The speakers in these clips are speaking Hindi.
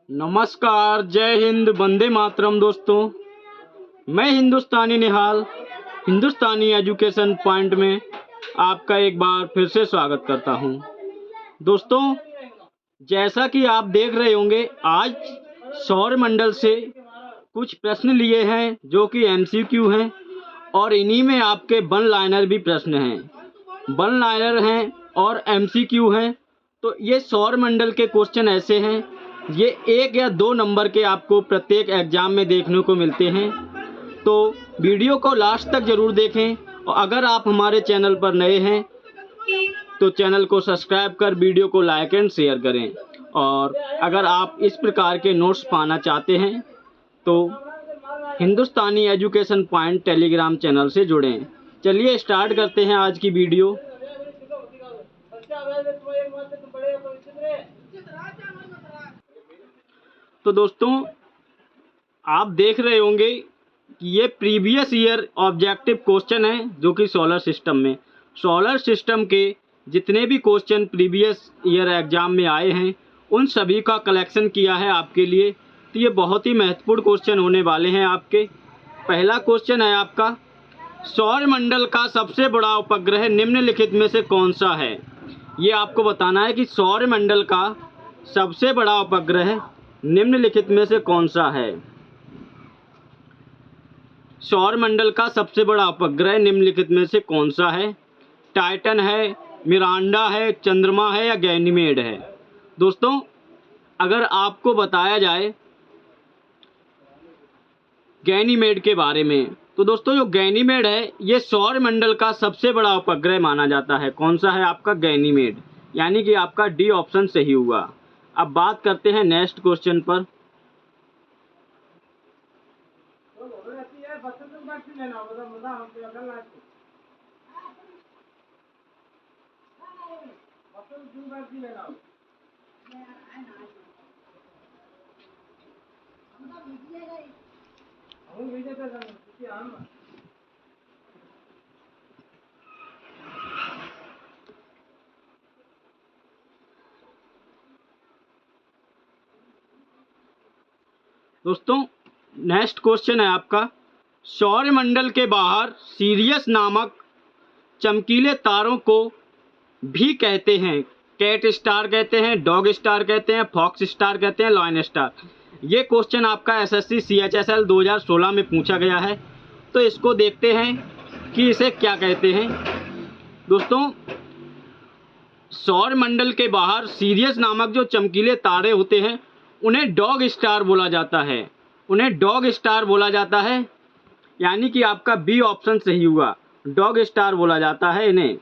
नमस्कार, जय हिंद, वंदे मातरम। दोस्तों, मैं हिंदुस्तानी निहाल हिंदुस्तानी एजुकेशन पॉइंट में आपका एक बार फिर से स्वागत करता हूं। दोस्तों, जैसा कि आप देख रहे होंगे, आज सौर मंडल से कुछ प्रश्न लिए हैं जो कि एमसीक्यू हैं और इन्हीं में आपके वन लाइनर भी प्रश्न हैं। वन लाइनर हैं और एमसीक्यू हैं। तो ये सौर मंडल के क्वेश्चन ऐसे हैं, ये 1 या 2 नंबर के आपको प्रत्येक एग्जाम में देखने को मिलते हैं। तो वीडियो को लास्ट तक ज़रूर देखें और अगर आप हमारे चैनल पर नए हैं तो चैनल को सब्सक्राइब कर वीडियो को लाइक एंड शेयर करें। और अगर आप इस प्रकार के नोट्स पाना चाहते हैं तो हिंदुस्तानी एजुकेशन पॉइंट टेलीग्राम चैनल से जुड़ें। चलिए स्टार्ट करते हैं आज की वीडियो। तो दोस्तों, आप देख रहे होंगे कि ये प्रीवियस ईयर ऑब्जेक्टिव क्वेश्चन है जो कि सोलर सिस्टम के जितने भी क्वेश्चन प्रीवियस ईयर एग्जाम में आए हैं उन सभी का कलेक्शन किया है आपके लिए। तो ये बहुत ही महत्वपूर्ण क्वेश्चन होने वाले हैं आपके। पहला क्वेश्चन है आपका, सौर मंडल का सबसे बड़ा उपग्रह निम्नलिखित में से कौन सा है। ये आपको बताना है कि सौर मंडल का सबसे बड़ा उपग्रह निम्नलिखित में से कौन सा है। सौर मंडल का सबसे बड़ा उपग्रह निम्नलिखित में से कौन सा है। टाइटन है, मिरांडा है, चंद्रमा है या गैनीमेड है। दोस्तों, अगर आपको बताया जाए गैनीमेड के बारे में, तो दोस्तों जो गैनीमेड है ये सौर मंडल का सबसे बड़ा उपग्रह माना जाता है। कौन सा है आपका? गैनीमेड, यानी कि आपका डी ऑप्शन सही हुआ। अब बात करते हैं नेक्स्ट क्वेश्चन पर। दोस्तों, नेक्स्ट क्वेश्चन है आपका, सौर मंडल के बाहर सीरियस नामक चमकीले तारों को भी कहते हैं। कैट स्टार कहते हैं, डॉग स्टार कहते हैं, फॉक्स स्टार कहते हैं, लॉयन स्टार। ये क्वेश्चन आपका एसएससी CHSL 2016 में पूछा गया है। तो इसको देखते हैं कि इसे क्या कहते हैं। दोस्तों, सौर मंडल के बाहर सीरियस नामक जो चमकीले तारे होते हैं उन्हें डॉग स्टार बोला जाता है। उन्हें डॉग स्टार बोला जाता है, यानी कि आपका बी ऑप्शन सही हुआ। डॉग स्टार बोला जाता है इन्हें।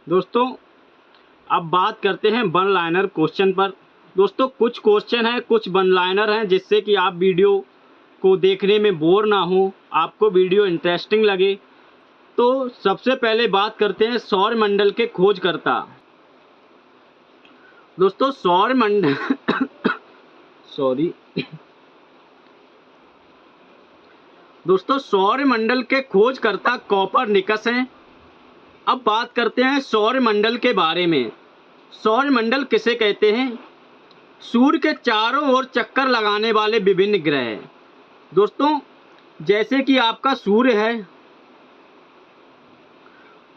दोस्तों, अब बात करते हैं वन लाइनर क्वेश्चन पर। दोस्तों, कुछ क्वेश्चन हैं, कुछ वन लाइनर हैं, जिससे कि आप वीडियो को देखने में बोर ना हो, आपको वीडियो इंटरेस्टिंग लगे। तो सबसे पहले बात करते हैं सौर मंडल के खोजकर्ता। दोस्तों, सौर मंडल दोस्तों, सौर मंडल के खोजकर्ता कोपरनिकस हैं। अब बात करते हैं सौर मंडल के बारे में। सौर मंडल किसे कहते हैं? सूर्य के चारों ओर चक्कर लगाने वाले विभिन्न ग्रह। दोस्तों, जैसे कि आपका सूर्य है,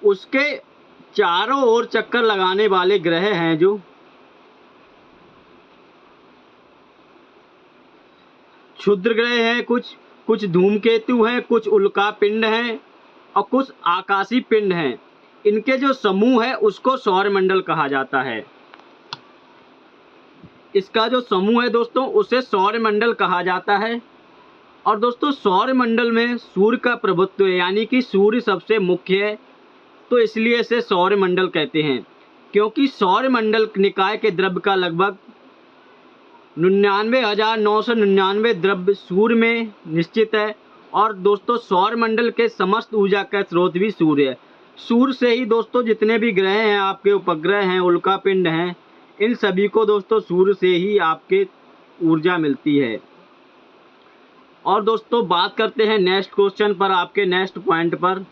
उसके चारों ओर चक्कर लगाने वाले ग्रह हैं जो क्षुद्र ग्रह हैं, कुछ धूमकेतु हैं, कुछ उल्कापिंड हैं और कुछ आकाशीय पिंड हैं। इनके जो समूह है उसको सौर मंडल कहा जाता है। इसका जो समूह है दोस्तों उसे सौर मंडल कहा जाता है। और दोस्तों, सौर मंडल में सूर्य का प्रभुत्व है, यानी कि सूर्य सबसे मुख्य है, तो इसलिए इसे सौर मंडल कहते हैं। क्योंकि सौर मंडल निकाय के द्रव्य का लगभग 99,999 द्रव्य सूर्य में निश्चित है। और दोस्तों, सौर मंडल के समस्त ऊर्जा का स्रोत भी सूर्य है। सूर्य से ही दोस्तों जितने भी ग्रह हैं, आपके उपग्रह हैं, उल्कापिंड हैं, इन सभी को दोस्तों सूर्य से ही आपके ऊर्जा मिलती है। और दोस्तों, बात करते हैं नेक्स्ट क्वेश्चन पर, आपके नेक्स्ट पॉइंट पर,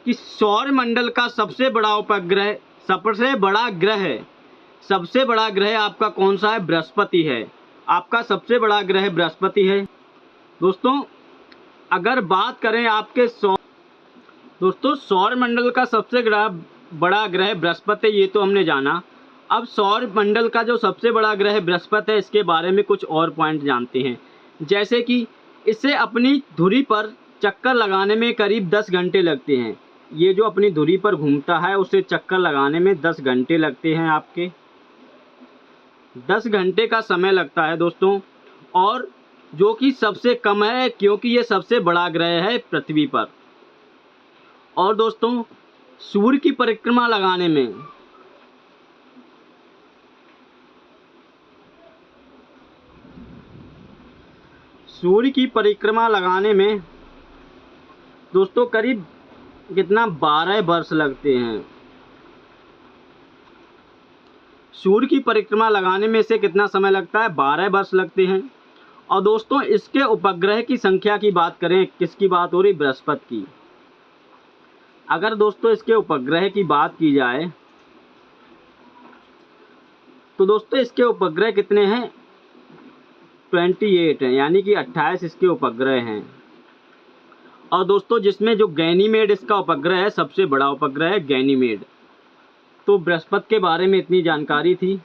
कि सौर मंडल का सबसे बड़ा उपग्रह, सबसे बड़ा ग्रह सबसे बड़ा ग्रह आपका कौन सा है? बृहस्पति है। आपका सबसे बड़ा ग्रह बृहस्पति है। दोस्तों अगर बात करें आपके दोस्तों सौर मंडल का सबसे बड़ा ग्रह बृहस्पति है, ये तो हमने जाना। अब सौर मंडल का जो सबसे बड़ा ग्रह बृहस्पति है, इसके बारे में कुछ और पॉइंट जानते हैं। जैसे कि इसे अपनी धुरी पर चक्कर लगाने में करीब 10 घंटे लगते हैं। ये जो अपनी धुरी पर घूमता है उसे चक्कर लगाने में 10 घंटे लगते हैं। आपके 10 घंटे का समय लगता है दोस्तों, और जो कि सबसे कम है क्योंकि ये सबसे बड़ा ग्रह है पृथ्वी पर। और दोस्तों सूर्य की परिक्रमा लगाने में दोस्तों करीब कितना 12 वर्ष लगते हैं। सूर्य की परिक्रमा लगाने में इसे कितना समय लगता है? 12 वर्ष लगते हैं। और दोस्तों इसके उपग्रह की संख्या की बात करें, किसकी बात हो रही? बृहस्पति की। अगर दोस्तों इसके उपग्रह की बात की जाए तो दोस्तों इसके उपग्रह कितने हैं? 28 हैं, यानी कि 28 इसके उपग्रह हैं। और दोस्तों जिसमें जो गैनीमेड इसका उपग्रह है, सबसे बड़ा उपग्रह है गैनीमेड। तो बृहस्पति के बारे में इतनी जानकारी थी।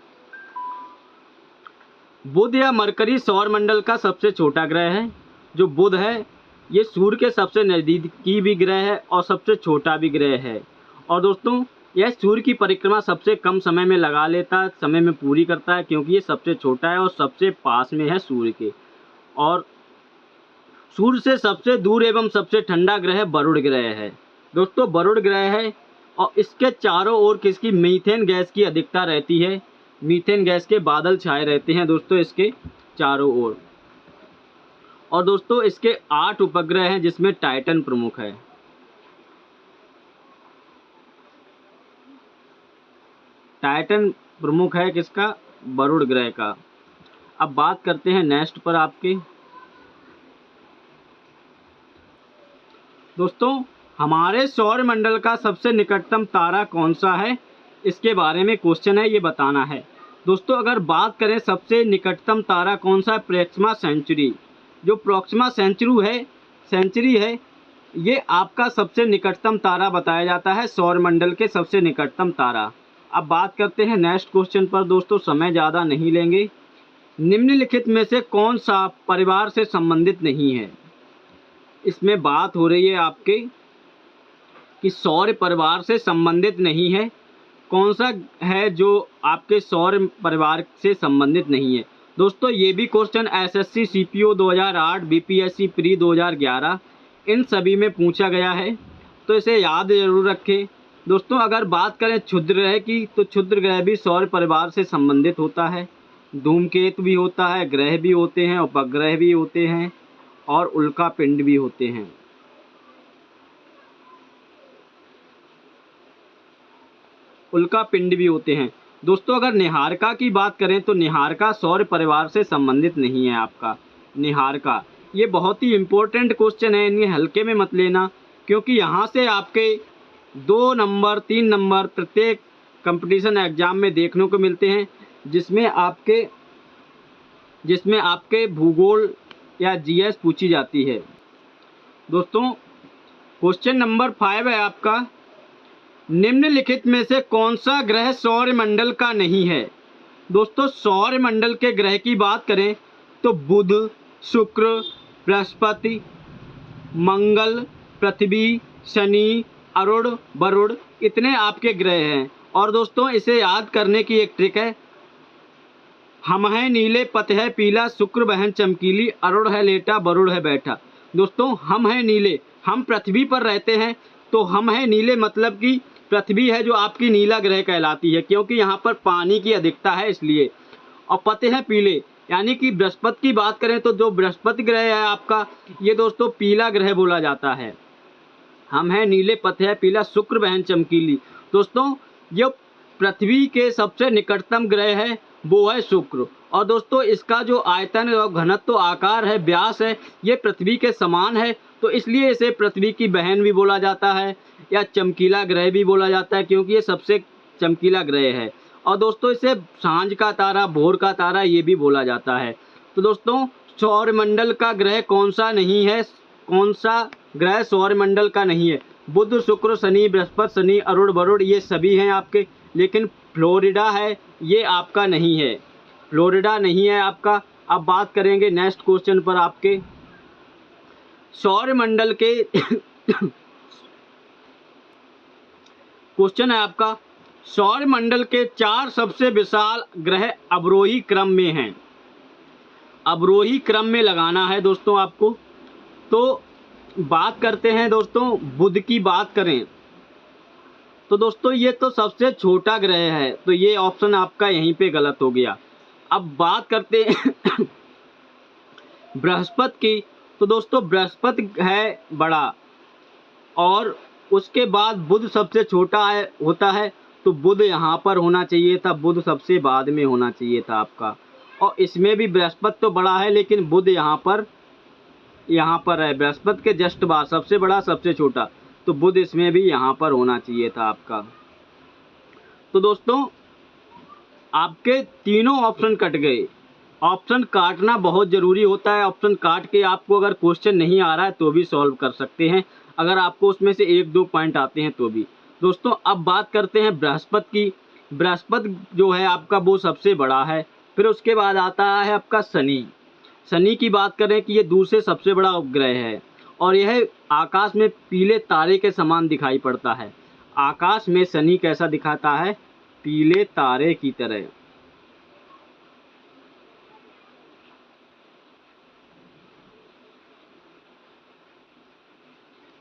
बुध या मरकरी सौर मंडल का सबसे छोटा ग्रह है। जो बुध है ये सूर्य के सबसे नज़दीकी भी ग्रह है और सबसे छोटा भी ग्रह है। और दोस्तों यह सूर्य की परिक्रमा सबसे कम समय में लगा लेता है, समय में पूरी करता है, क्योंकि ये सबसे छोटा है और सबसे पास में है सूर्य के। और सूर्य से सबसे दूर एवं सबसे ठंडा ग्रह वरुण ग्रह है। दोस्तों वरुण ग्रह है और इसके चारों ओर किसकी? मीथेन गैस की अधिकता रहती है। मीथेन गैस के बादल छाए रहते हैं दोस्तों इसके चारों ओर। और दोस्तों इसके 8 उपग्रह हैं, जिसमें टाइटन प्रमुख है। टाइटन प्रमुख है किसका? वरुण ग्रह का। अब बात करते हैं नेक्स्ट पर आपके। दोस्तों हमारे सौर मंडल का सबसे निकटतम तारा कौन सा है? इसके बारे में क्वेश्चन है, ये बताना है। दोस्तों अगर बात करें सबसे निकटतम तारा कौन सा है? Proxima Centauri. जो प्रोक्सिमा सेंचुरी है ये आपका सबसे निकटतम तारा बताया जाता है, सौर मंडल के सबसे निकटतम तारा। अब बात करते हैं नेक्स्ट क्वेश्चन पर। दोस्तों समय ज़्यादा नहीं लेंगे। निम्नलिखित में से कौन सा परिवार से संबंधित नहीं है? इसमें बात हो रही है आपके कि सौर परिवार से संबंधित नहीं है। कौन सा है जो आपके सौर परिवार से संबंधित नहीं है? दोस्तों ये भी question SSC CPO 2008, BPSC pre 2011 इन सभी में पूछा गया है, तो इसे याद जरूर रखें। दोस्तों अगर बात करें क्षुद्र ग्रह की, तो क्षुद्र ग्रह भी सौर परिवार से संबंधित होता है। धूमकेतु भी होता है, ग्रह भी होते हैं, उपग्रह भी होते हैं और उल्का पिंड भी होते हैं। दोस्तों अगर निहारिका की बात करें तो निहारिका सौर परिवार से संबंधित नहीं है। आपका निहारिका ये बहुत ही इम्पोर्टेंट क्वेश्चन है, इन्हें हल्के में मत लेना, क्योंकि यहाँ से आपके 2 नंबर 3 नंबर प्रत्येक कंपटीशन एग्जाम में देखने को मिलते हैं, जिसमें आपके भूगोल या जीएस पूछी जाती है। दोस्तों क्वेश्चन नंबर 5 है आपका, निम्नलिखित में से कौन सा ग्रह सौर मंडल का नहीं है? दोस्तों सौर मंडल के ग्रह की बात करें तो बुध, शुक्र, बृहस्पति, मंगल, पृथ्वी, शनि, अरुण, वरुण इतने आपके ग्रह हैं। और दोस्तों इसे याद करने की एक ट्रिक है, हम हैं नीले, पथ है पीला, शुक्र बहन चमकीली, अरुण है लेटा, वरुण है बैठा। दोस्तों हम हैं नीले, हम पृथ्वी पर रहते हैं, तो हम हैं नीले मतलब कि पृथ्वी है जो आपकी नीला ग्रह कहलाती है, क्योंकि यहाँ पर पानी की अधिकता है इसलिए। और पते हैं पीले, यानी कि बृहस्पति की बात करें तो जो बृहस्पति ग्रह है आपका, ये दोस्तों पीला ग्रह बोला जाता है। हम हैं नीले, पते है पीला, शुक्र बहन चमकीली। दोस्तों जो पृथ्वी के सबसे निकटतम ग्रह है वो है शुक्र। और दोस्तों इसका जो आयतन और घनत्व आकार है, व्यास है, ये पृथ्वी के समान है, तो इसलिए इसे पृथ्वी की बहन भी बोला जाता है या चमकीला ग्रह भी बोला जाता है, क्योंकि ये सबसे चमकीला ग्रह है। और दोस्तों इसे सांझ का तारा, भोर का तारा ये भी बोला जाता है। तो दोस्तों सौरमंडल का ग्रह कौन सा नहीं है, कौन सा ग्रह सौरमंडल का नहीं है? बुध, शुक्र, शनि, बृहस्पति, शनि, अरुण, वरुण ये सभी हैं आपके, लेकिन फ्लोरिडा है ये आपका नहीं है, फ्लोरिडा नहीं है आपका। अब बात करेंगे नेक्स्ट क्वेश्चन पर आपके सौरमंडल के क्वेश्चन है आपका सौरमंडल के 4 सबसे विशाल ग्रह अवरोही क्रम में हैं। अवरोही क्रम में लगाना है दोस्तों आपको। तो बात करते हैं दोस्तों, बुध की बात करें तो दोस्तों ये तो सबसे छोटा ग्रह है, तो ये ऑप्शन आपका यहीं पे गलत हो गया। अब बात करते हैं बृहस्पति की, तो दोस्तों बृहस्पति है बड़ा और उसके बाद बुध सबसे छोटा है होता है, तो बुध यहाँ पर होना चाहिए था, बुध सबसे बाद में होना चाहिए था आपका। और इसमें भी बृहस्पति तो बड़ा है लेकिन बुध यहाँ पर है, बृहस्पति के जस्ट बाद सबसे बड़ा सबसे छोटा, तो बुध इसमें भी यहाँ पर होना चाहिए था आपका। तो दोस्तों आपके तीनों ऑप्शन कट गए। ऑप्शन काटना बहुत ज़रूरी होता है, ऑप्शन काट के आपको अगर क्वेश्चन नहीं आ रहा है तो भी सॉल्व कर सकते हैं, अगर आपको उसमें से 1-2 पॉइंट आते हैं तो भी। दोस्तों अब बात करते हैं बृहस्पति की। बृहस्पति जो है आपका वो सबसे बड़ा है, फिर उसके बाद आता है आपका शनि। शनि की बात करें कि ये दूसरे सबसे बड़ा उपग्रह है और यह आकाश में पीले तारे के समान दिखाई पड़ता है। आकाश में शनि कैसा दिखाता है? पीले तारे की तरह।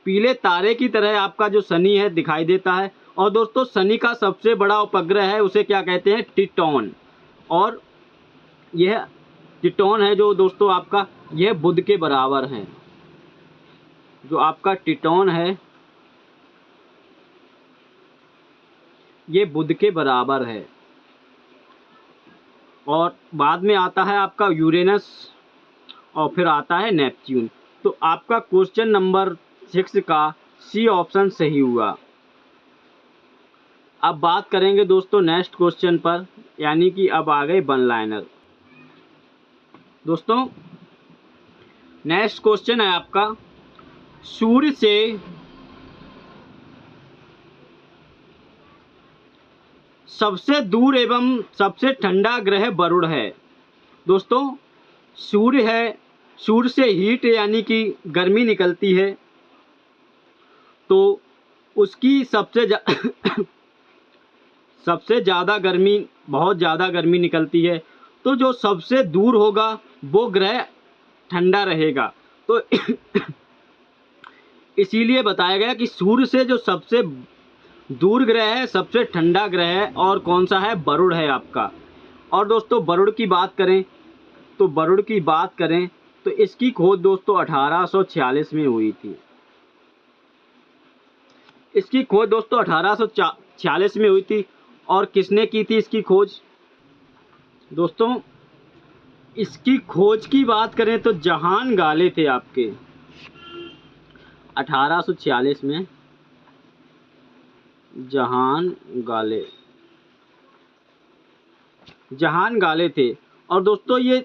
पीले तारे की तरह आपका जो शनि है दिखाई देता है। और दोस्तों शनि का सबसे बड़ा उपग्रह है उसे क्या कहते हैं? टिटॉन। और यह टिटॉन है जो दोस्तों आपका यह बुध के बराबर है। जो आपका टिटॉन है ये बुध के बराबर है। और बाद में आता है आपका यूरेनस और फिर आता है नेपच्यून। तो आपका क्वेश्चन नंबर 6 का सी ऑप्शन सही हुआ। अब बात करेंगे दोस्तों नेक्स्ट क्वेश्चन पर, यानी कि अब आ गए वन लाइनर। दोस्तों नेक्स्ट क्वेश्चन है आपका सूर्य से सबसे दूर एवं सबसे ठंडा ग्रह वरुण है। दोस्तों सूर्य है, सूर्य से हीट यानी कि गर्मी निकलती है, तो उसकी सबसे ज़्यादा गर्मी, बहुत ज़्यादा गर्मी निकलती है, तो जो सबसे दूर होगा वो ग्रह ठंडा रहेगा। तो इसीलिए बताया गया कि सूर्य से जो सबसे दूर ग्रह है, सबसे ठंडा ग्रह है, और कौन सा है? वरुण है आपका। और दोस्तों वरुण की बात करें तो इसकी खोज दोस्तों 1846 में हुई थी। इसकी खोज दोस्तों 1846 में हुई थी। और किसने की थी इसकी खोज? दोस्तों इसकी खोज की बात करें तो जहान गाले थे आपके 1846 में। जहान गाले थे। और दोस्तों ये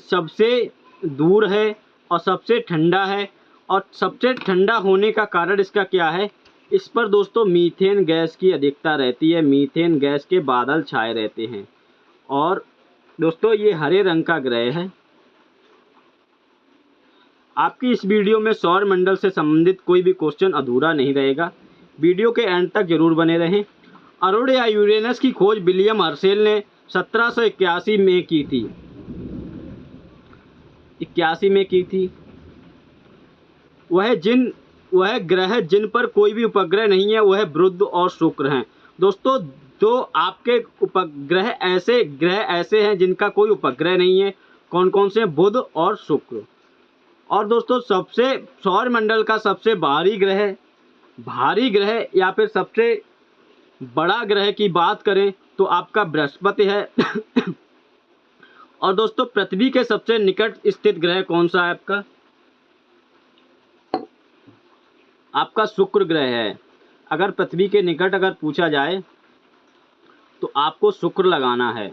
सबसे दूर है और सबसे ठंडा है। और सबसे ठंडा होने का कारण इसका क्या है? इस पर दोस्तों मीथेन गैस की अधिकता रहती है, मीथेन गैस के बादल छाए रहते हैं। और दोस्तों ये हरे रंग का ग्रह है। आपकी इस वीडियो में सौरमंडल से संबंधित कोई भी क्वेश्चन अधूरा नहीं रहेगा, वीडियो के एंड तक जरूर बने रहें। अरुण या यूरेनस की खोज विलियम हर्शेल ने 1781 में की थी। 81 में की थी। वह ग्रह जिन पर कोई भी उपग्रह नहीं है वह बुध और शुक्र हैं। दोस्तों दो आपके उपग्रह ऐसे हैं जिनका कोई उपग्रह नहीं है। कौन कौन से? बुध और शुक्र। और दोस्तों सबसे सौरमंडल का सबसे भारी ग्रह या फिर सबसे बड़ा ग्रह की बात करें तो आपका बृहस्पति है। और दोस्तों पृथ्वी के सबसे निकट स्थित ग्रह कौन सा है आपका शुक्र ग्रह है। अगर पृथ्वी के निकट अगर पूछा जाए तो आपको शुक्र लगाना है।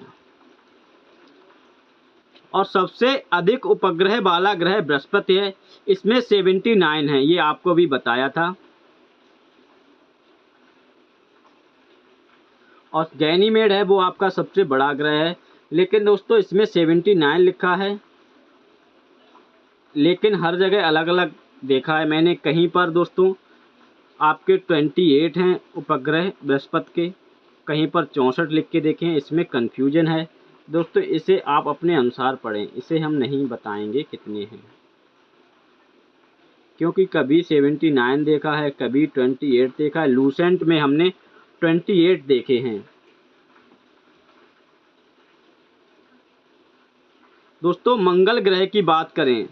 और सबसे अधिक उपग्रह वाला ग्रह बृहस्पति है, इसमें 79 है, ये आपको भी बताया था। और गैनीमेड है वो आपका सबसे बड़ा ग्रह है, लेकिन दोस्तों इसमें 79 लिखा है, लेकिन हर जगह अलग अलग देखा है मैंने। कहीं पर दोस्तों आपके 28 हैं उपग्रह बृहस्पति के, कहीं पर 64 लिख के देखें, इसमें कन्फ्यूजन है दोस्तों। इसे आप अपने अनुसार पढ़ें, इसे हम नहीं बताएंगे कितने हैं, क्योंकि कभी 79 देखा है, कभी 28 देखा है। लूसेंट में हमने 28 देखे हैं। दोस्तों मंगल ग्रह की बात करें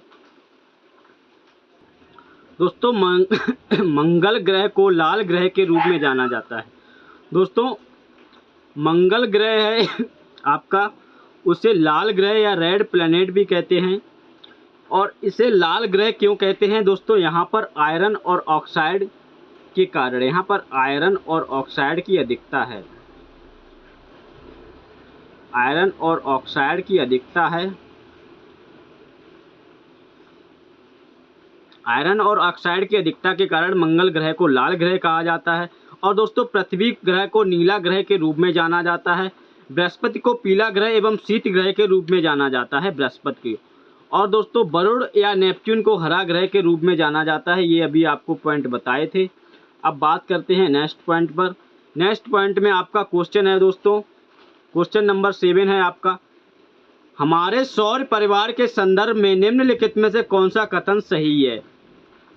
दोस्तों, मंगल ग्रह को लाल ग्रह के रूप में जाना जाता है। दोस्तों मंगल ग्रह है आपका, उसे लाल ग्रह या रेड प्लैनेट भी कहते हैं। और इसे लाल ग्रह क्यों कहते हैं दोस्तों? यहाँ पर आयरन और ऑक्साइड के कारण, यहाँ पर आयरन और ऑक्साइड की अधिकता है, आयरन और ऑक्साइड की अधिकता है। आयरन और ऑक्साइड की अधिकता के कारण मंगल ग्रह को लाल ग्रह कहा जाता है। और दोस्तों पृथ्वी ग्रह को नीला ग्रह के रूप में जाना जाता है। बृहस्पति को पीला ग्रह एवं शीत ग्रह के रूप में जाना जाता है बृहस्पति की। और दोस्तों वरुण या नेपच्यून को हरा ग्रह के रूप में जाना जाता है। ये अभी आपको पॉइंट बताए थे। अब बात करते हैं नेक्स्ट पॉइंट पर। नेक्स्ट पॉइंट में आपका क्वेश्चन है दोस्तों, क्वेश्चन नंबर 7 है आपका, हमारे सौर परिवार के संदर्भ में निम्नलिखित में से कौन सा कथन सही है?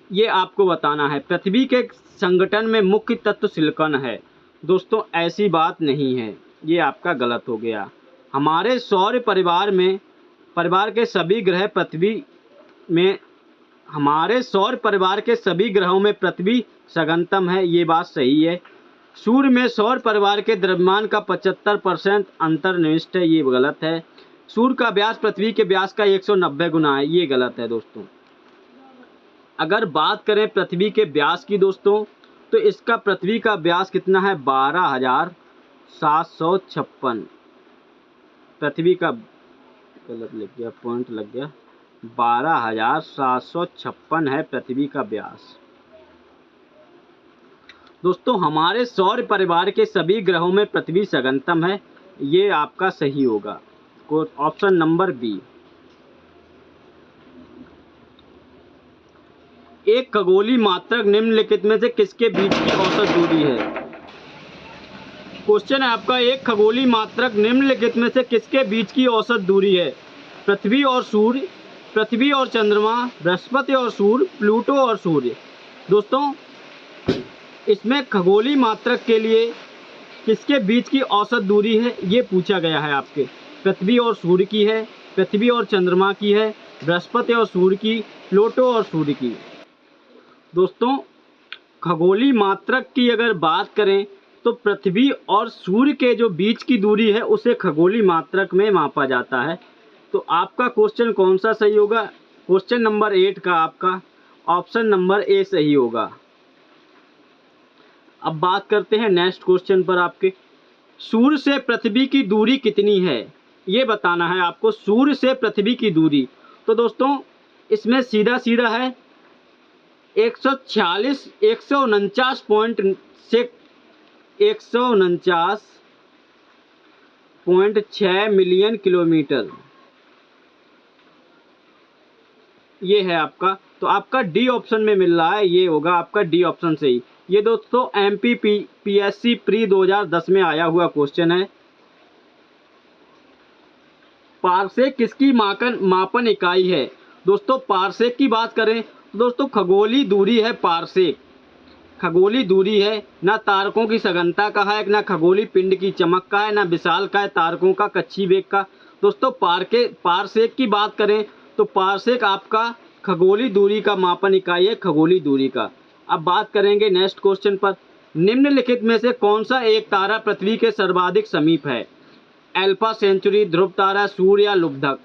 ये आपको बताना है। पृथ्वी के संगठन में मुख्य तत्व सिलिकॉन है। दोस्तों ऐसी बात नहीं है, ये आपका गलत हो गया। हमारे सौर परिवार में, परिवार के सभी ग्रह पृथ्वी में, हमारे सौर परिवार के सभी ग्रहों में पृथ्वी सघनतम है, ये बात सही है। सूर्य में सौर परिवार के द्रव्यमान का 75% अंतर्निविष्ट है, ये गलत है। सूर्य का व्यास पृथ्वी के व्यास का 190 गुना है, ये गलत है दोस्तों। अगर बात करें पृथ्वी के व्यास की दोस्तों, तो इसका पृथ्वी का व्यास कितना है? 12,756। पृथ्वी का, गलत लग गया, पॉइंट लग गया, 12,756 है पृथ्वी का व्यास। दोस्तों हमारे सौर परिवार के सभी ग्रहों में पृथ्वी सघनतम है, ये आपका सही होगा, ऑप्शन नंबर बी। एक खगोलीय मात्रक निम्नलिखित में से किसके बीच की औसत दूरी है? क्वेश्चन है आपका, एक खगोलीय मात्रक निम्नलिखित में से किसके बीच की औसत दूरी है? पृथ्वी और सूर्य, पृथ्वी और चंद्रमा, बृहस्पति और सूर्य, प्लूटो और सूर्य। दोस्तों इसमें खगोलीय मात्रक के लिए किसके बीच की औसत दूरी है ये पूछा गया है आपके। पृथ्वी और सूर्य की है, पृथ्वी और चंद्रमा की है, बृहस्पति और सूर्य की, प्लूटो और सूर्य की। दोस्तों खगोलीय मात्रक की अगर बात करें तो पृथ्वी और सूर्य के जो बीच की दूरी है उसे खगोलीय मात्रक में मापा जाता है। तो आपका क्वेश्चन कौन सा सही होगा? क्वेश्चन नंबर 8 का आपका ऑप्शन नंबर ए सही होगा। अब बात करते हैं नेक्स्ट क्वेश्चन पर आपके। सूर्य से पृथ्वी की दूरी कितनी है ये बताना है आपको, सूर्य से पृथ्वी की दूरी। तो दोस्तों इसमें सीधा सीधा है 149.6 मिलियन किलोमीटर, ये है आपका। तो आपका डी ऑप्शन में मिल रहा है, ये होगा आपका डी ऑप्शन सही। ये दोस्तों MPPSC प्री 2010 में आया हुआ क्वेश्चन है। पारसेक किसकी मापन इकाई है? दोस्तों पारसेक की बात करें तो दोस्तों खगोलीय दूरी है पारसेक, खगोलीय दूरी है, ना तारकों की सघनता का है, ना खगोलीय पिंड की चमक का है, ना विशाल का है तारकों का कक्षीय वेग का। दोस्तों पारसेक की बात करें तो पारसेक आपका खगोलीय दूरी का मापन इकाई है, खगोलीय दूरी का। अब बात करेंगे नेक्स्ट क्वेश्चन पर। निम्नलिखित में से कौन सा एक तारा पृथ्वी के सर्वाधिक समीप है? अल्फा सेंचुरी, ध्रुव तारा, सूर्य या लुब्धक।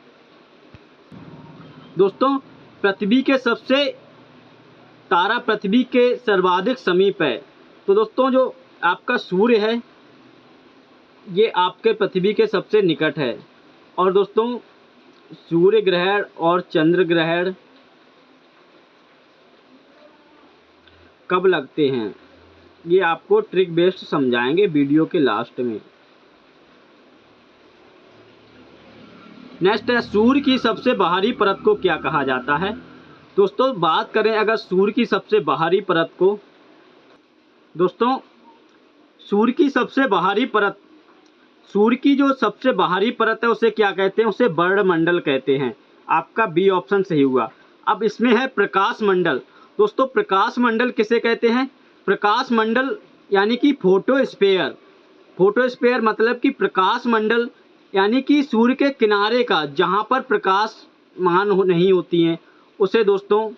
दोस्तों पृथ्वी के सबसे तारा पृथ्वी के सर्वाधिक समीप है। तो दोस्तों जो आपका सूर्य है ये आपके पृथ्वी के सबसे निकट है। और दोस्तों सूर्य ग्रहण और चंद्र ग्रहण कब लगते हैं, ये आपको ट्रिक बेस्ड समझाएंगे वीडियो के लास्ट में। नेक्स्ट है सूर्य की सबसे बाहरी परत को क्या कहा जाता है। दोस्तों बात करें अगर सूर्य की सबसे बाहरी परत को, दोस्तों सूर्य की सबसे बाहरी परत, सूर्य की जो सबसे बाहरी परत है उसे क्या कहते हैं, उसे वर्णमंडल कहते हैं। आपका बी ऑप्शन सही हुआ। अब इसमें है प्रकाश मंडल। दोस्तों प्रकाश मंडल किसे कहते हैं, प्रकाश मंडल यानी कि फोटोस्फीयर। फोटोस्फीयर मतलब कि प्रकाश मंडल यानी कि सूर्य के किनारे का जहां पर प्रकाश मान नहीं होती हैं उसे दोस्तों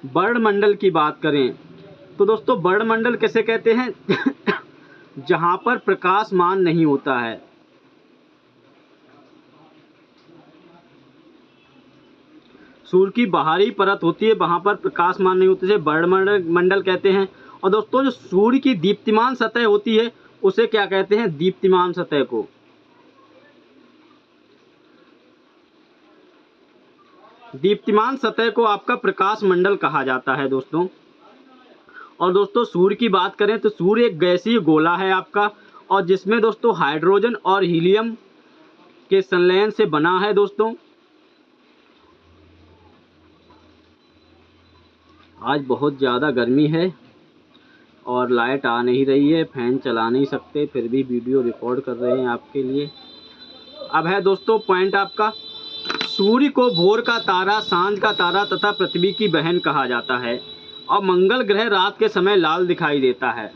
वर्णमंडल की बात करें तो दोस्तों वर्णमंडल किसे कहते हैं जहां पर प्रकाशमान नहीं होता है। सूर्य की बाहरी परत होती है वहां पर प्रकाशमान नहीं होते, उसे वर्णमंडल कहते हैं। और दोस्तों जो सूर्य की दीप्तिमान सतह होती है उसे क्या कहते हैं, दीप्तिमान सतह को। दीप्तिमान सतह को आपका प्रकाश मंडल कहा जाता है दोस्तों। और दोस्तों सूर्य की बात करें तो सूर्य एक गैसीय गोला है आपका, और जिसमें दोस्तों हाइड्रोजन और हीलियम के संलयन से बना है दोस्तों। आज बहुत ज़्यादा गर्मी है और लाइट आ नहीं रही है, फैन चला नहीं सकते, फिर भी वीडियो रिकॉर्ड कर रहे हैं आपके लिए। अब है दोस्तों पॉइंट आपका, सूर्य को भोर का तारा, सांझ का तारा तथा पृथ्वी की बहन कहा जाता है। और मंगल ग्रह रात के समय लाल दिखाई देता है।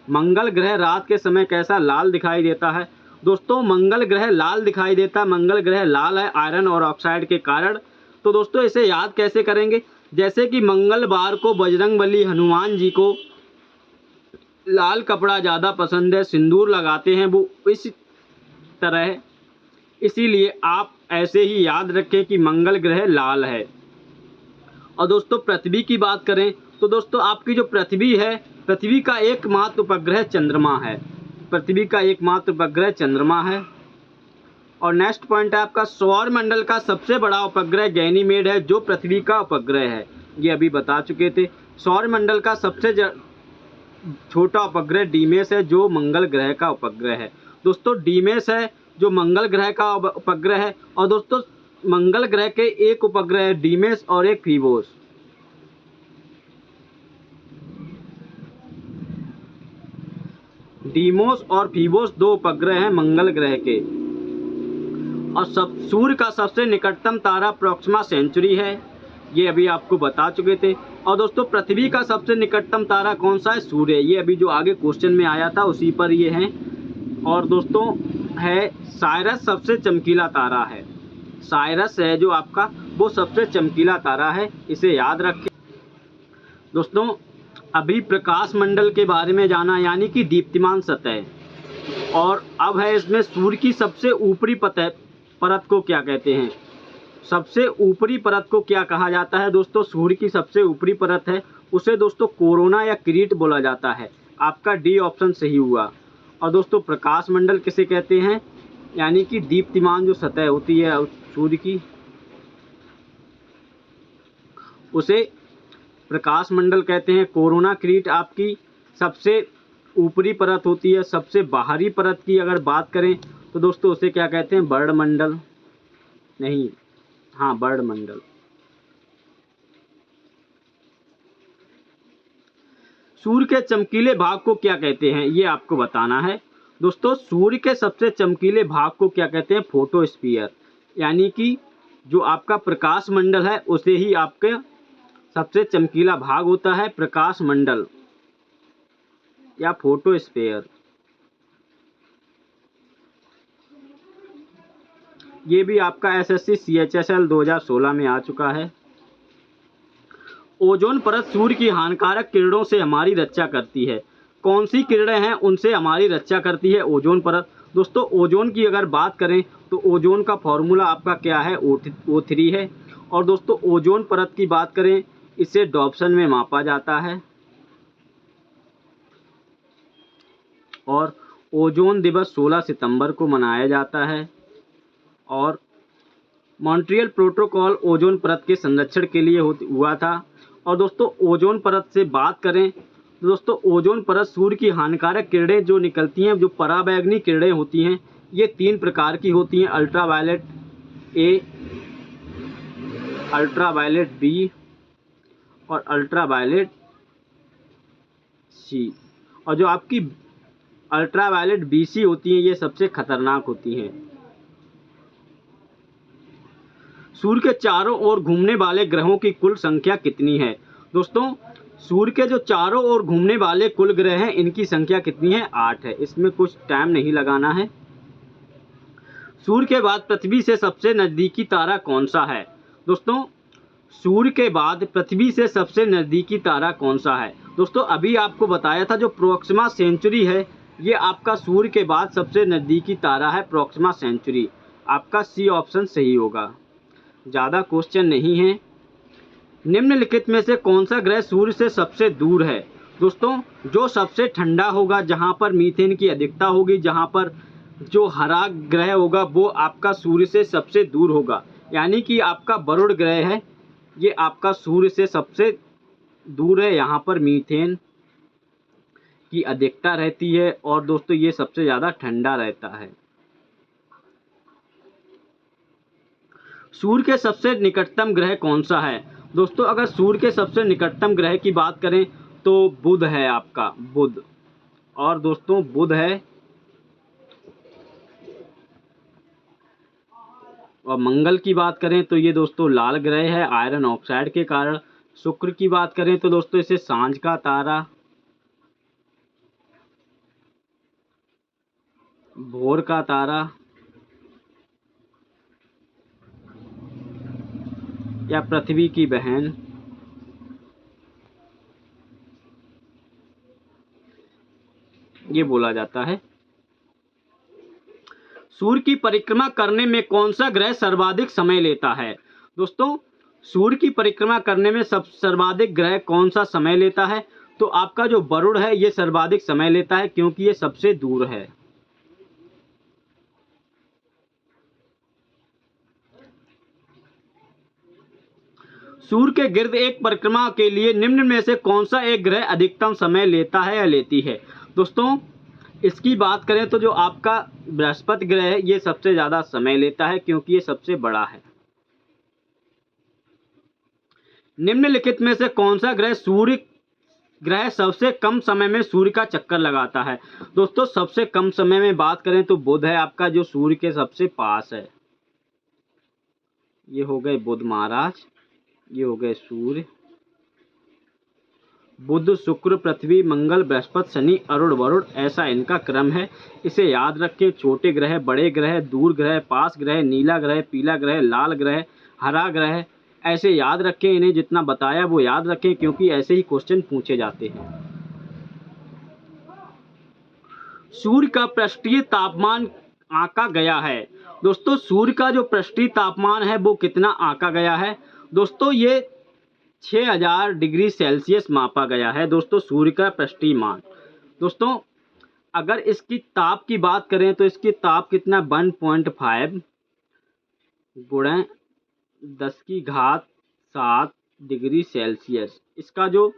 मंगल ग्रह रात के समय कैसा, लाल दिखाई देता है। दोस्तों मंगल ग्रह लाल दिखाई देता है, मंगल ग्रह लाल है आयरन और ऑक्साइड के कारण। तो दोस्तों इसे याद कैसे करेंगे, जैसे कि मंगलवार को बजरंगबली हनुमान जी को लाल कपड़ा ज़्यादा पसंद है, सिंदूर लगाते हैं वो, इस तरह इसीलिए आप ऐसे ही याद रखें कि मंगल ग्रह लाल है। और दोस्तों पृथ्वी की बात करें तो दोस्तों आपकी जो पृथ्वी है, पृथ्वी का एकमात्र उपग्रह चंद्रमा है। पृथ्वी का एकमात्र उपग्रह चंद्रमा है। और नेक्स्ट पॉइंट है आपका, सौर मंडल का सबसे बड़ा उपग्रह गैनीमेड है जो पृथ्वी का उपग्रह है। ये अभी बता चुके थे। सौर मंडल का सबसे छोटा उपग्रह डीमेस है जो मंगल ग्रह का उपग्रह है। दोस्तों डीमेस है जो मंगल ग्रह का उपग्रह है। और दोस्तों मंगल ग्रह के एक उपग्रह है डीमेस और एक फीबोस। डीमोस और फीबोस दो उपग्रह हैं मंगल ग्रह के। और सूर्य का सबसे निकटतम तारा प्रोक्सिमा सेंचुरी है, ये अभी आपको बता चुके थे। और दोस्तों पृथ्वी का सबसे निकटतम तारा कौन सा है, सूर्य। ये अभी जो आगे क्वेश्चन में आया था उसी पर ये है। और दोस्तों है साइरस सबसे चमकीला तारा है। साइरस है जो आपका वो सबसे चमकीला तारा है, इसे याद रखें। दोस्तों अभी प्रकाश मंडल के बारे में जाना यानी कि दीप्तिमान सतह। और अब है इसमें सूर्य की सबसे ऊपरी परत को क्या कहते हैं, सबसे ऊपरी परत को क्या कहा जाता है। दोस्तों सूर्य की सबसे ऊपरी परत है उसे दोस्तों कोरोना या किरीट बोला जाता है। आपका डी ऑप्शन सही हुआ। और दोस्तों प्रकाश मंडल किसे कहते हैं, यानी कि दीप्तिमान जो सतह होती है सूर्य की, उसे प्रकाश मंडल कहते हैं। कोरोना किरीट आपकी सबसे ऊपरी परत होती है। सबसे बाहरी परत की अगर बात करें तो दोस्तों उसे क्या कहते हैं, वर्णमंडल, नहीं हाँ वर्णमंडल। सूर्य के चमकीले भाग को क्या कहते हैं, ये आपको बताना है। दोस्तों सूर्य के सबसे चमकीले भाग को क्या कहते हैं, फोटोस्फीयर। यानी कि जो आपका प्रकाश मंडल है उसे ही आपके सबसे चमकीला भाग होता है प्रकाश मंडल या फोटोस्फीयर। ये भी आपका एसएससी CHSL 2016 में आ चुका है। ओजोन परत सूर्य की हानिकारक किरणों से हमारी रक्षा करती है। कौन सी किरणें हैं उनसे हमारी रक्षा करती है ओजोन परत। दोस्तों ओजोन की अगर बात करें तो ओजोन का फॉर्मूला आपका क्या है, O3 है। और दोस्तों ओजोन परत की बात करें इसे डॉप्सन में मापा जाता है। और ओजोन दिवस 16 सितंबर को मनाया जाता है। और मॉन्ट्रियल प्रोटोकॉल ओजोन परत के संरक्षण के लिए हुआ था। और दोस्तों ओजोन परत से बात करें तो दोस्तों ओजोन परत सूर्य की हानिकारक किरणें जो निकलती हैं, जो पराबैंगनी किरणें होती हैं, ये 3 प्रकार की होती हैं, अल्ट्रावायलेट ए, अल्ट्रावायलेट बी और अल्ट्रावायलेट सी। और जो आपकी अल्ट्रावायलेट बीसी होती हैं, ये सबसे खतरनाक होती हैं। सूर्य के चारों ओर घूमने वाले ग्रहों की कुल संख्या कितनी है? दोस्तों सूर्य के जो चारों ओर घूमने वाले कुल ग्रह हैं, इनकी संख्या कितनी है? 8 है। इसमें कुछ टाइम नहीं लगाना है। सूर्य के बाद पृथ्वी से सबसे नजदीकी तारा कौन सा है? दोस्तों सूर्य के बाद पृथ्वी से सबसे नजदीकी तारा कौन सा है? दोस्तों अभी आपको बताया था जो प्रोक्सिमा सेंचुरी है, ये आपका सूर्य के बाद सबसे नजदीकी तारा है, प्रोक्सिमा सेंचुरी। आपका सी ऑप्शन सही होगा। ज़्यादा क्वेश्चन नहीं है। निम्नलिखित में से कौन सा ग्रह सूर्य से सबसे दूर है? दोस्तों जो सबसे ठंडा होगा, जहाँ पर मीथेन की अधिकता होगी, जहाँ पर जो हरा ग्रह होगा, वो आपका सूर्य से सबसे दूर होगा। यानी कि आपका वरुण ग्रह है, ये आपका सूर्य से सबसे दूर है। यहाँ पर मीथेन की अधिकता रहती है और दोस्तों ये सबसे ज़्यादा ठंडा रहता है। सूर्य के सबसे निकटतम ग्रह कौन सा है? दोस्तों अगर सूर्य के सबसे निकटतम ग्रह की बात करें तो बुध है, आपका बुध। और दोस्तों बुध है। और मंगल की बात करें तो ये दोस्तों लाल ग्रह है आयरन ऑक्साइड के कारण। शुक्र की बात करें तो दोस्तों इसे सांझ का तारा, भोर का तारा या पृथ्वी की बहन, ये बोला जाता है। सूर्य की परिक्रमा करने में कौन सा ग्रह सर्वाधिक समय लेता है? दोस्तों सूर्य की परिक्रमा करने में सर्वाधिक ग्रह कौन सा समय लेता है? तो आपका जो वरुण है ये सर्वाधिक समय लेता है, क्योंकि ये सबसे दूर है। सूर्य के गिर्द एक परिक्रमा के लिए निम्न में से कौन सा एक ग्रह अधिकतम समय लेता है या लेती है? दोस्तों इसकी बात करें तो जो आपका बृहस्पति ग्रह है ये सबसे ज्यादा समय लेता है, क्योंकि ये सबसे बड़ा है। निम्नलिखित में से कौन सा ग्रह सबसे कम समय में सूर्य का चक्कर लगाता है? दोस्तों सबसे कम समय में बात करें तो बुध है आपका, जो सूर्य के सबसे पास है। ये हो गए बुध महाराज, ये हो गए सूर्य। बुध, शुक्र, पृथ्वी, मंगल, बृहस्पति, शनि, अरुण, वरुण, ऐसा इनका क्रम है। इसे याद रखें। छोटे ग्रह, बड़े ग्रह, दूर ग्रह, पास ग्रह, नीला ग्रह, पीला ग्रह, लाल ग्रह, हरा ग्रह, ऐसे याद रखें। इन्हें जितना बताया वो याद रखें, क्योंकि ऐसे ही क्वेश्चन पूछे जाते हैं। सूर्य का पृष्ठीय तापमान आंका गया है। दोस्तों सूर्य का जो पृष्ठीय तापमान है वो कितना आंका गया है? दोस्तों ये 6000 डिग्री सेल्सियस मापा गया है दोस्तों सूर्य का पृष्ठीय मान। दोस्तों अगर इसकी ताप की बात करें तो इसकी ताप कितना 1.5 गुणा 10⁻7 डिग्री सेल्सियस। इसका जो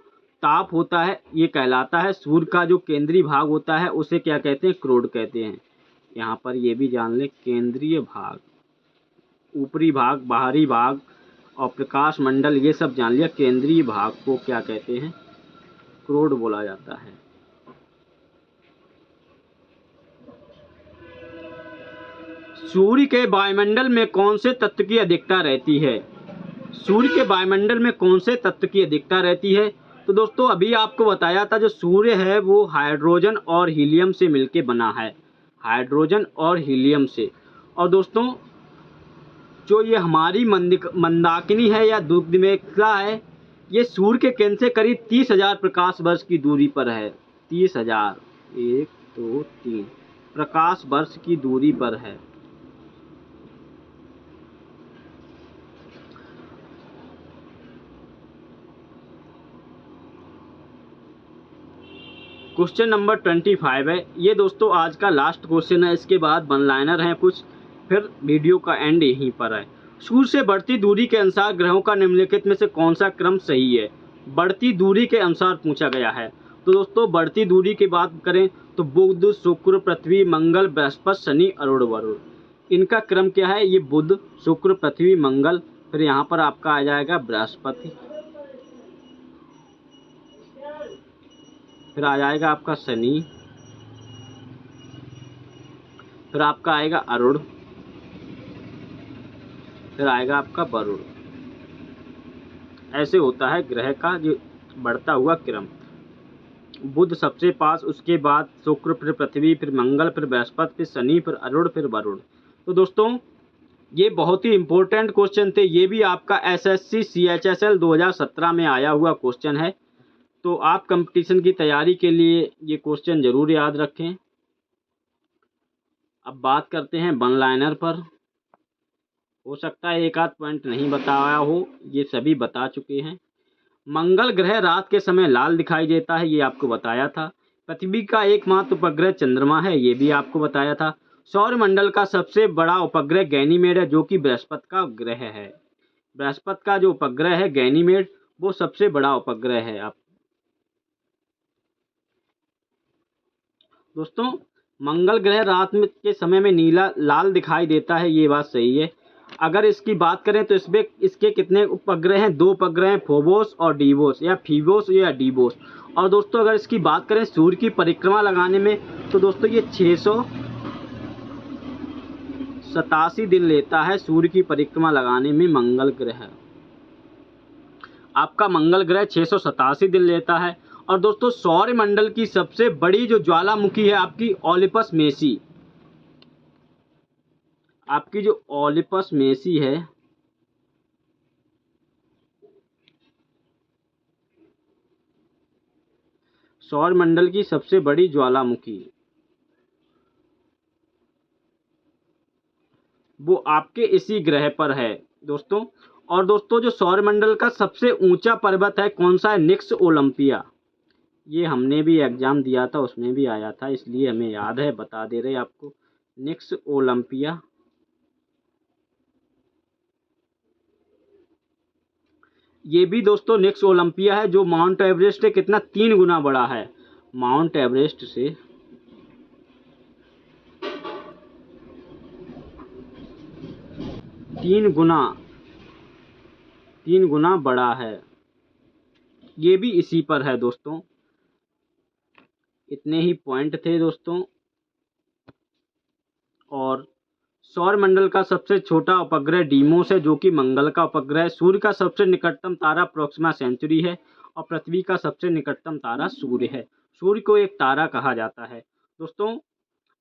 ताप होता है ये कहलाता है। सूर्य का जो केंद्रीय भाग होता है उसे क्या कहते हैं? क्रोड कहते हैं। यहाँ पर ये भी जान लें, केंद्रीय भाग, ऊपरी भाग, बाहरी भाग और प्रकाश मंडल, ये सब जान लिया। केंद्रीय भाग को क्या कहते हैं? क्रोड बोला जाता है। सूर्य के वायुमंडल में कौन से तत्व की अधिकता रहती है? सूर्य के वायुमंडल में कौन से तत्व की अधिकता रहती है? तो दोस्तों अभी आपको बताया था जो सूर्य है वो हाइड्रोजन और हीलियम से मिलके बना है, हाइड्रोजन और हीलियम से। और दोस्तों जो ये हमारी मंदाकिनी है या दुग्धमेखला है, ये सूर्य के केंद्र से करीब 30,000 प्रकाश वर्ष की दूरी पर है। 30,000, 1 2 3 प्रकाश वर्ष की दूरी पर है। क्वेश्चन नंबर 25 है। ये दोस्तों आज का लास्ट क्वेश्चन है, इसके बाद वन लाइनर हैं कुछ, फिर वीडियो का एंड यहीं पर है। सूर्य से बढ़ती दूरी के अनुसार ग्रहों का निम्नलिखित में से कौन सा क्रम सही है? बढ़ती दूरी के अनुसार पूछा गया है। तो दोस्तों बढ़ती दूरी की बात करें तो बुध, शुक्र, पृथ्वी, मंगल, बृहस्पति, शनि, अरुण, वरुण। इनका क्रम क्या है? ये बुध, शुक्र, पृथ्वी, मंगल, फिर यहाँ पर आपका आ जाएगा बृहस्पति, फिर आ जाएगा आपका शनि, फिर आपका आएगा अरुण, फिर आएगा आपका वरुण। ऐसे होता है ग्रह का जो बढ़ता हुआ क्रम। बुध सबसे पास, उसके बाद शुक्र, फिर पृथ्वी, फिर मंगल, फिर बृहस्पति, फिर शनि, फिर अरुण, फिर वरुण। तो दोस्तों ये बहुत ही इंपॉर्टेंट क्वेश्चन थे। ये भी आपका एसएससी CHSL 2017 में आया हुआ क्वेश्चन है। तो आप कंपटीशन की तैयारी के लिए ये क्वेश्चन जरूर याद रखें। अब बात करते हैं वन लाइनर पर। हो सकता है एक आध पॉइंट नहीं बताया हो, ये सभी बता चुके हैं। मंगल ग्रह रात के समय लाल दिखाई देता है, ये आपको बताया था। पृथ्वी का एकमात्र उपग्रह चंद्रमा है, ये भी आपको बताया था। सौरमंडल का सबसे बड़ा उपग्रह गैनीमेड है, जो कि बृहस्पति का ग्रह है। बृहस्पति का जो उपग्रह है गैनीमेड, वो सबसे बड़ा उपग्रह है। आप दोस्तों मंगल ग्रह रात में के समय में नीला लाल दिखाई देता है, ये बात सही है। अगर इसकी बात करें तो इसमें इसके कितने उपग्रह हैं? 2 उपग्रह हैं, फोबोस और डीवोस, या फीबोस या डीवोस। और दोस्तों अगर इसकी बात करें सूर्य की परिक्रमा लगाने में, तो दोस्तों ये 687 दिन लेता है सूर्य की परिक्रमा लगाने में मंगल ग्रह। आपका मंगल ग्रह 687 दिन लेता है। और दोस्तों सौरमंडल की सबसे बड़ी जो ज्वालामुखी है आपकी ओलिपस मेसी, आपकी जो ओलिपस मेसी है, सौरमंडल की सबसे बड़ी ज्वालामुखी, वो आपके इसी ग्रह पर है दोस्तों। और दोस्तों जो सौरमंडल का सबसे ऊंचा पर्वत है कौन सा है? निक्स ओलंपिया। ये हमने भी एग्जाम दिया था, उसमें भी आया था, इसलिए हमें याद है, बता दे रहे आपको। निक्स ओलंपिया। ये भी दोस्तों निक्स ओलंपिया है, जो माउंट एवरेस्ट से कितना 3 गुना बड़ा है। माउंट एवरेस्ट से 3 गुना बड़ा है। ये भी इसी पर है दोस्तों। इतने ही पॉइंट थे दोस्तों। और सौरमंडल का सबसे छोटा उपग्रह डीमोस है, जो कि मंगल का उपग्रह है। सूर्य का सबसे निकटतम तारा प्रोक्सिमा सेंचुरी है। और पृथ्वी का सबसे निकटतम तारा सूर्य है। सूर्य को एक तारा कहा जाता है। दोस्तों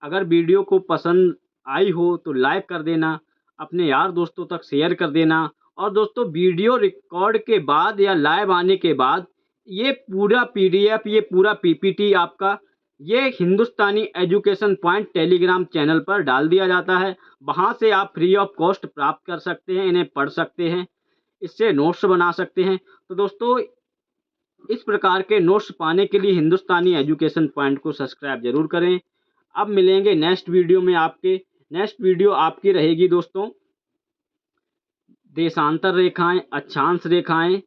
अगर वीडियो को पसंद आई हो तो लाइक कर देना, अपने यार दोस्तों तक शेयर कर देना। और दोस्तों वीडियो रिकॉर्ड के बाद या लाइव आने के बाद ये पूरा PDF, ये पूरा PPT आपका ये हिंदुस्तानी एजुकेशन पॉइंट टेलीग्राम चैनल पर डाल दिया जाता है। वहाँ से आप फ्री ऑफ कॉस्ट प्राप्त कर सकते हैं, इन्हें पढ़ सकते हैं, इससे नोट्स बना सकते हैं। तो दोस्तों इस प्रकार के नोट्स पाने के लिए हिंदुस्तानी एजुकेशन पॉइंट को सब्सक्राइब जरूर करें। अब मिलेंगे नेक्स्ट वीडियो में आपके। नेक्स्ट वीडियो आपकी रहेगी दोस्तों देशांतर रेखाएं, अक्षांश रेखाएं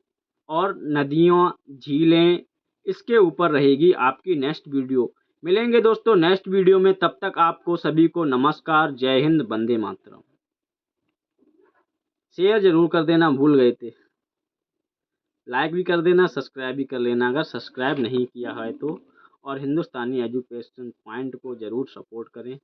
और नदियों, झीलें, इसके ऊपर रहेगी आपकी नेक्स्ट वीडियो। मिलेंगे दोस्तों नेक्स्ट वीडियो में, तब तक आपको सभी को नमस्कार, जय हिंद, वंदे मातरम। शेयर जरूर कर देना, भूल गए थे। लाइक भी कर देना, सब्सक्राइब भी कर लेना अगर सब्सक्राइब नहीं किया है तो। और हिंदुस्तानी एजुकेशन पॉइंट को ज़रूर सपोर्ट करें।